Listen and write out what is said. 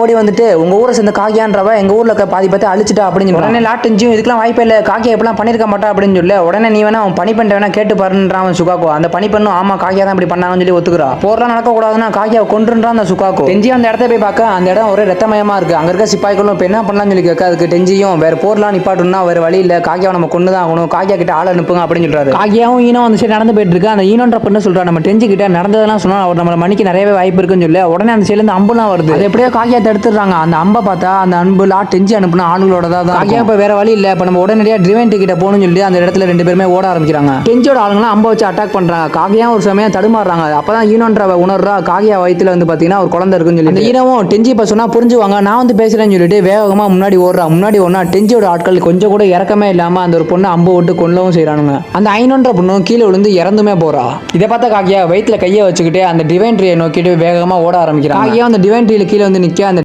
ஓடி வந்துட்டு உங்க ஊரை சேர்ந்த காக்கியான்றவ எங்க ஊர்ல பாதி பத்தி அழிச்சிட்டா அப்படின்னு உடனே லாட்டஞ்சும் இதுக்கெல்லாம் வாய்ப்பே இல்லை, காக்கியா எப்பெல்லாம் பண்ணிருக்க மாட்டா அப்படின்னு சொல்லி உடனே நீ வேணா அவன் பனி பண்ணிட்டு வேணா கேட்டு பாருன்றான் சுகாக்கோ. அந்த பனி பண்ணும் ஆமா காக்கியா தான் இப்படி பண்ணாங்கன்னு சொல்லி ஒத்துக்கிறா. போர்லாம் நடக்க கூடாதுன்னா காக்கியா கொன்றுன்றான் அந்த சுகாக்கோ. டெஞ்சி அந்த இடத்த போய் பார்க்க அந்த இடம் ஒரே ரத்தமயமா இருக்கு. அங்க இருக்க சிப்பாய்களும் இப்ப என்ன பண்ணலாம்னு சொல்லி கேட்க அதுக்கு டெஞ்சியும் வேற போர்லாம் நிப்பாட்டுனா வேற வழி இல்ல, காக்கியாவை நம்ம கொண்டுதான் ஆகணும், காக்கியா கிட்ட ஆள் அனுப்புங்க அப்படின்னு சொல்றாரு. காக்கியாவும் ஈனோ அந்த சைடு நடந்து போயிட்டு இருக்கு. அந்த ஈனோன்ற பொண்ணு சொல்றா நம்ம டெஞ்சி கிட்ட நடந்ததெல்லாம் சொன்னா அவர் நம்ம மணிக்கு நிறையவே வாய்ப்பு இருக்குன்னு சொல்லி உடனே அந்த சைடுல இருந்து அம்புலாம் வருது. அது எப்படியோ காக்கியா தடுத்துறாங்க. அந்த அம்பை பார்த்தா அந்த அன்பு டெஞ்சி அனுப்புன ஆளுங்களோட தான். காக்கியா இப்ப வேற வழி இல்ல, இப்ப நம்ம உடனடியா டிவைன்ட் கிட்ட போகணும்னு சொல்லி அந்த இடத்துல ரெண்டு பேருமே ஓட ஆரம்பிக்கிறாங்க. டெஞ்சியோட ஆளுங்களாம் அம்பை வச்சு அட்டாக் பண்றாங்க. காக்கியா ஒரு சமயம் தடுமாறுறாங்க. அப்பதான் ஈனோன்ற உணர்றா காக்கியா வயித்துல வந்து பாத்தீங்கன்னா ஒரு குழந்தை இருக்குன்னு சொல்லி. அந்த ஈனவும் டெஞ்சி இப்ப சொன்னா புரிஞ்சுவாங்க, நான் வந்து பேசுறேன்னு சொல்லிட்டு வேகமா முன்னாடி ஓடுறா. முன்னாடி ஒன்னா டெஞ்சியோட ஆட்கள் கொஞ்சம் கூட இறக்கமே இல்லாம அந்த ஒரு பொண்ணு அம்பு விட்டு கொல்லவும் செய்யறானுங்க. அந்த ஐநோன்ற பொண்ணும் கீழே விழுந்து இறந்துமே போறா. இதை பார்த்தா காக்கியா வயிற்றுல கையை வச்சுக்கிட்டு அந்த டிவைன் ட்ரீயை நோக்கிட்டு வேகமா ஓட ஆரம்பிக்கிறான். காக்கியா அந்த டிவைன் ட்ரீல கீழே வந்து நிக்க